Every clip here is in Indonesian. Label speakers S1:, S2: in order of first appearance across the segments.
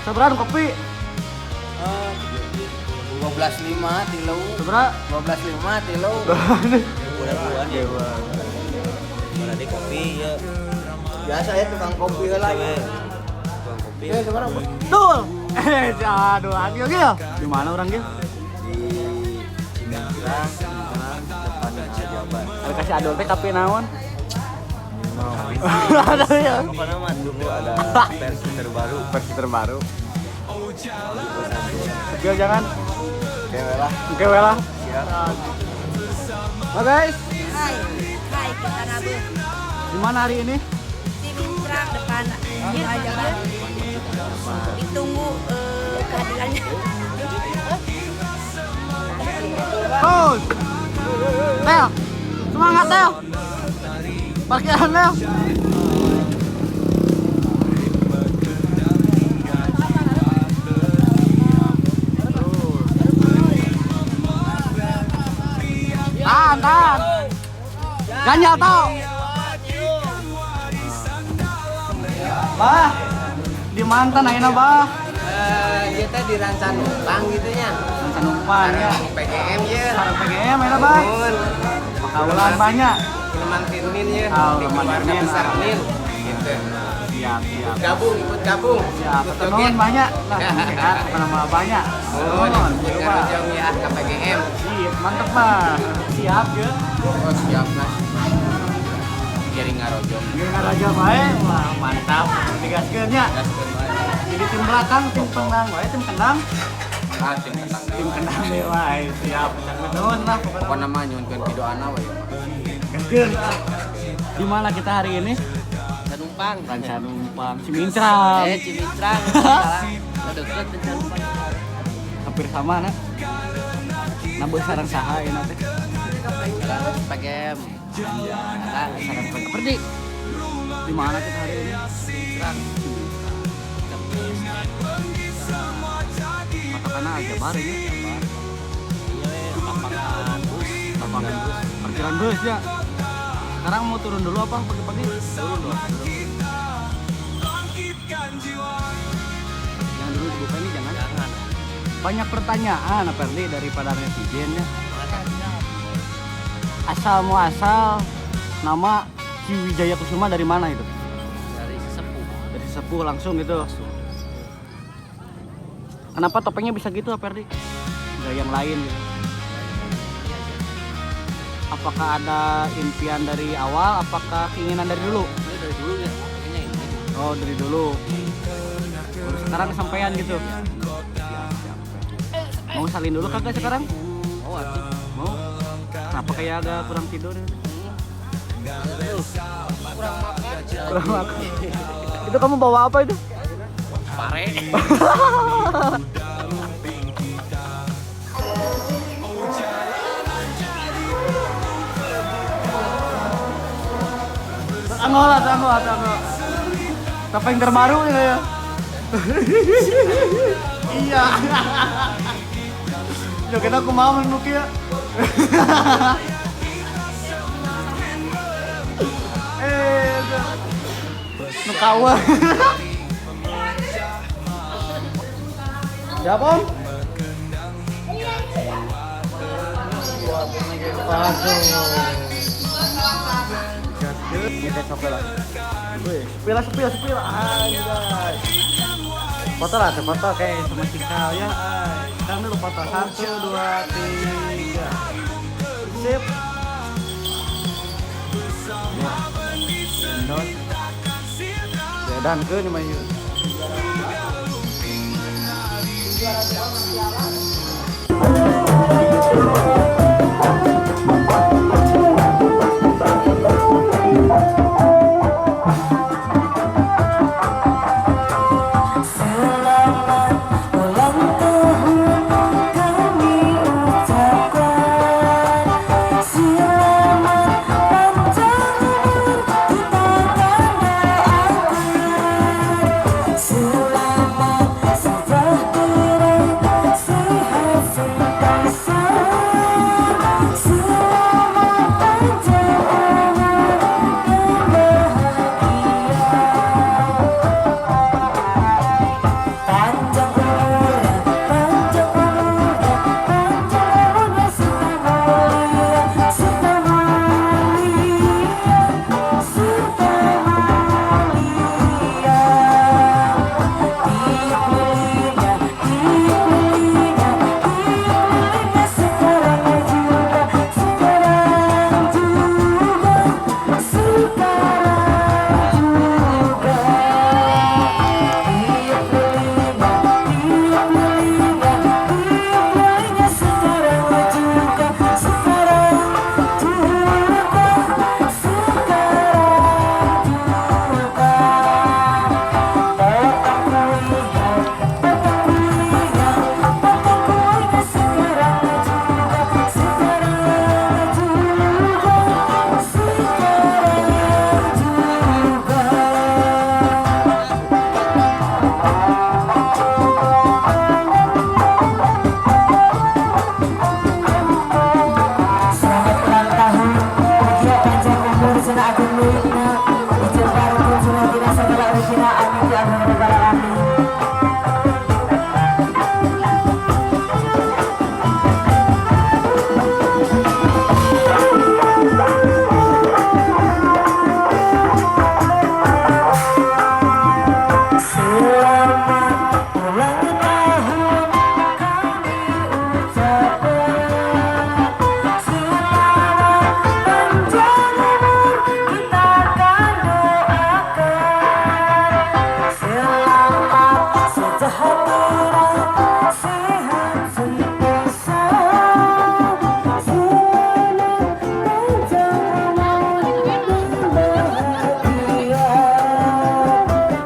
S1: Seberapa kopi?
S2: 12.5 tilu.
S1: Seberapa?
S2: 12.5 tilu.
S3: Bulan-bulan ya. Berarti kopi ya.
S2: Biasa ya tukang kopi lah ya.
S3: Tukang kopi.
S2: Ya sekarang
S1: Dul. Aduh, Agil Gil. Di mana orang Gil?
S3: Di Cimanggirang, depan Jaban.
S1: Ada kasih adol teh tapi naon?
S3: Ada ya. Apa nama dulu ada versi terbaru.
S1: Versi terbaru. Gil jangan. Oke lah.
S3: Siap.
S1: Halo guys,
S4: Hai kita Nabe
S1: di mana hari ini?
S4: di Mintrang depan aja bang. Ditunggu kehadirannya.
S1: Oh, Leo, semangat Leo. Parkiran Leo. Tahan. Ganjal tau. Bah, di mantan ayeuna bah.
S2: Ieu teh di Rancanumpang gitu nya.
S1: Mantan numpang ya.
S2: PGM ye.
S1: Sareng PGM ayeuna bah. Makaulan banyak.
S2: Lemang Tirnin ye.
S1: Oh,
S2: Di
S1: Lemang
S2: keluarga
S1: Tirnin.
S2: besar Nin. Gitu.
S1: Siap.
S2: Ikut gabung.
S1: Siap,
S2: Ikut
S1: nuhun
S2: joget.
S1: banyak. Lah, sehat nama banyak.
S2: Oh,
S1: Nuhun,
S2: ikut
S1: coba.
S2: garujong ya ke PGM.
S1: Sip, mantep mah. Siap ya.
S2: Oh, siap lah. Giring ngarojong.
S1: Gimana aja bae. Wah, mantap. Digaskeun nya.
S2: Gaskeun wae.
S1: Jadi tim belakang, tim tengah, wae tim kendang.
S2: Ah, tim tentang
S1: Tim kendang deh wae. Siap. Nuhun lah pokoknya.
S2: pokoknya mah nyuhunkeun pidoana we.
S1: Gaskeun. Di mana kita hari ini?
S2: Numpang.
S1: Ranca Numpang, Cimintrang.
S2: Cimintrang. Salah. Deket Rancanumpang.
S1: Hampir sama na. Nabuh sareng saha ieu teh.
S2: PGM.
S1: Sareng perdi. Di mana kita hari ini?
S2: Cimintrang.
S1: Katakanlah aja baru ya.
S3: Lapangan bus.
S1: Lapangan bus. Parkiran bus ya. Sekarang mau turun dulu apa pagi-pagi?
S3: Turun.
S1: Jangan dulu dibuka ini jangan. Banyak pertanyaan Perli daripada netizen ya. Asal muasal nama Ki Wijaya Kusuma dari mana itu?
S3: Dari sesepuh.
S1: Dari sepuh langsung gitu. Kenapa topengnya bisa gitu Perli? Enggak yang lain gitu. Apakah ada impian dari awal? Apakah keinginan dari dulu?
S3: Ini dari dulu ya. Kayaknya ini.
S1: Oh dari dulu. Baru sekarang kesampaian gitu. Mau salin dulu kagak sekarang?
S3: Oh, atuh.
S1: Mau? Kenapa kayak agak kurang tidur? Kurang makan. Itu kamu bawa apa itu?
S3: Pare.
S1: Tangguh. Topeng terbaru ini ya. Iya. Ya kita aku mau menuk ya. Nukawa. Siapa Om? Kita coba lah. Sepil. Anjay. Foto lah, foto kayak sama Cikal ya. Kita dulu foto 1, 2, 3. Sip. Endon. Ya dan ke nih mah.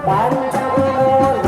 S5: Panjang umur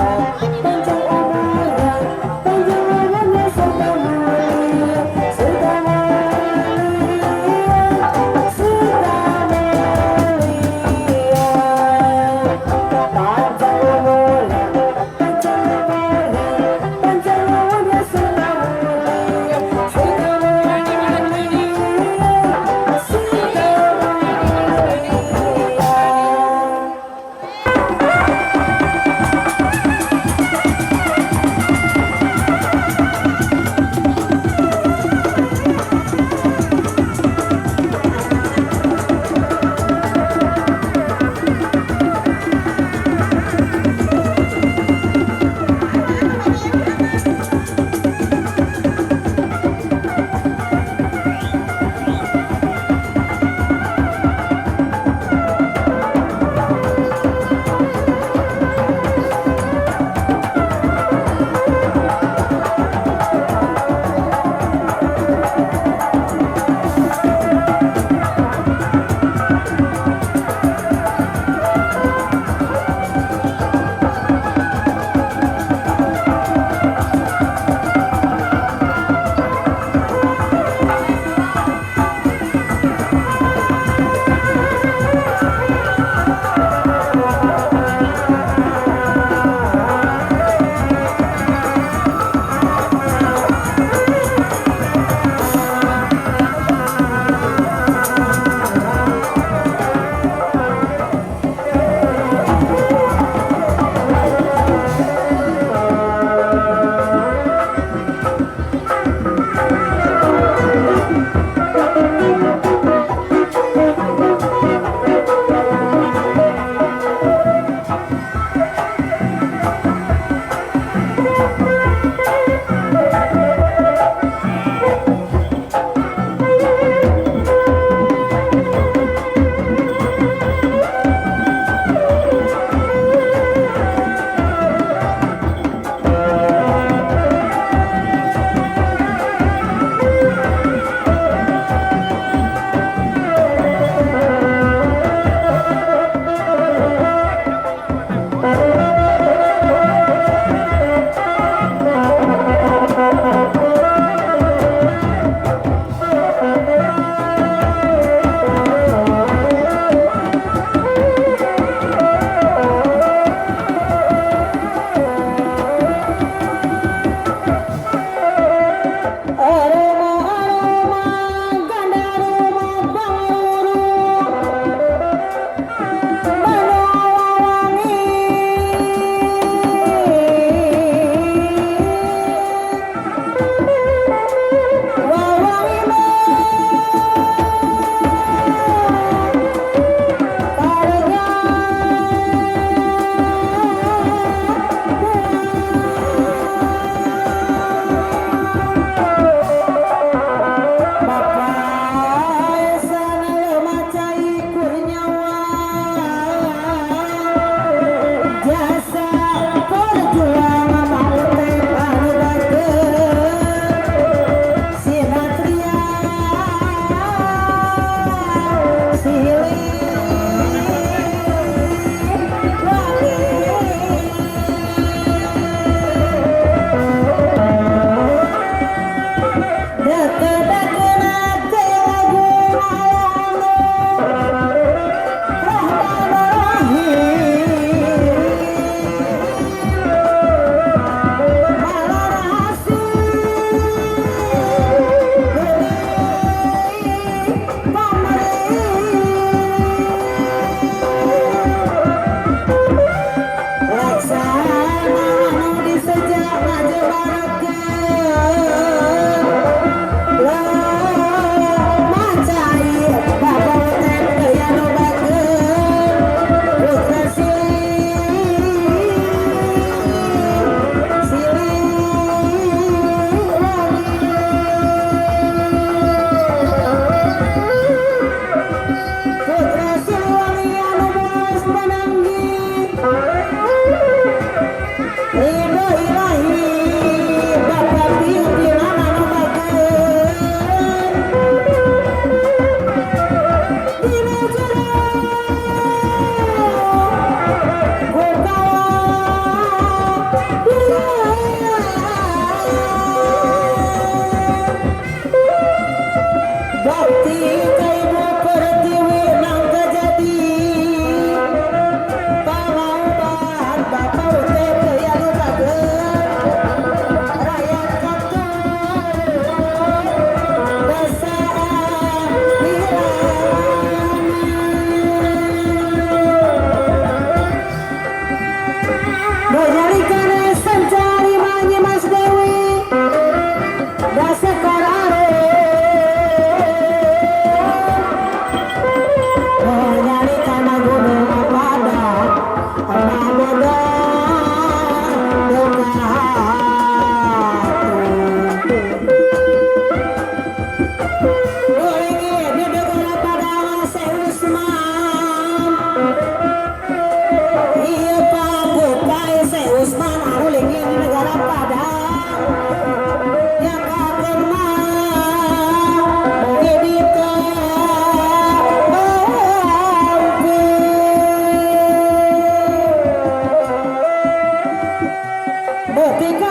S5: Ketika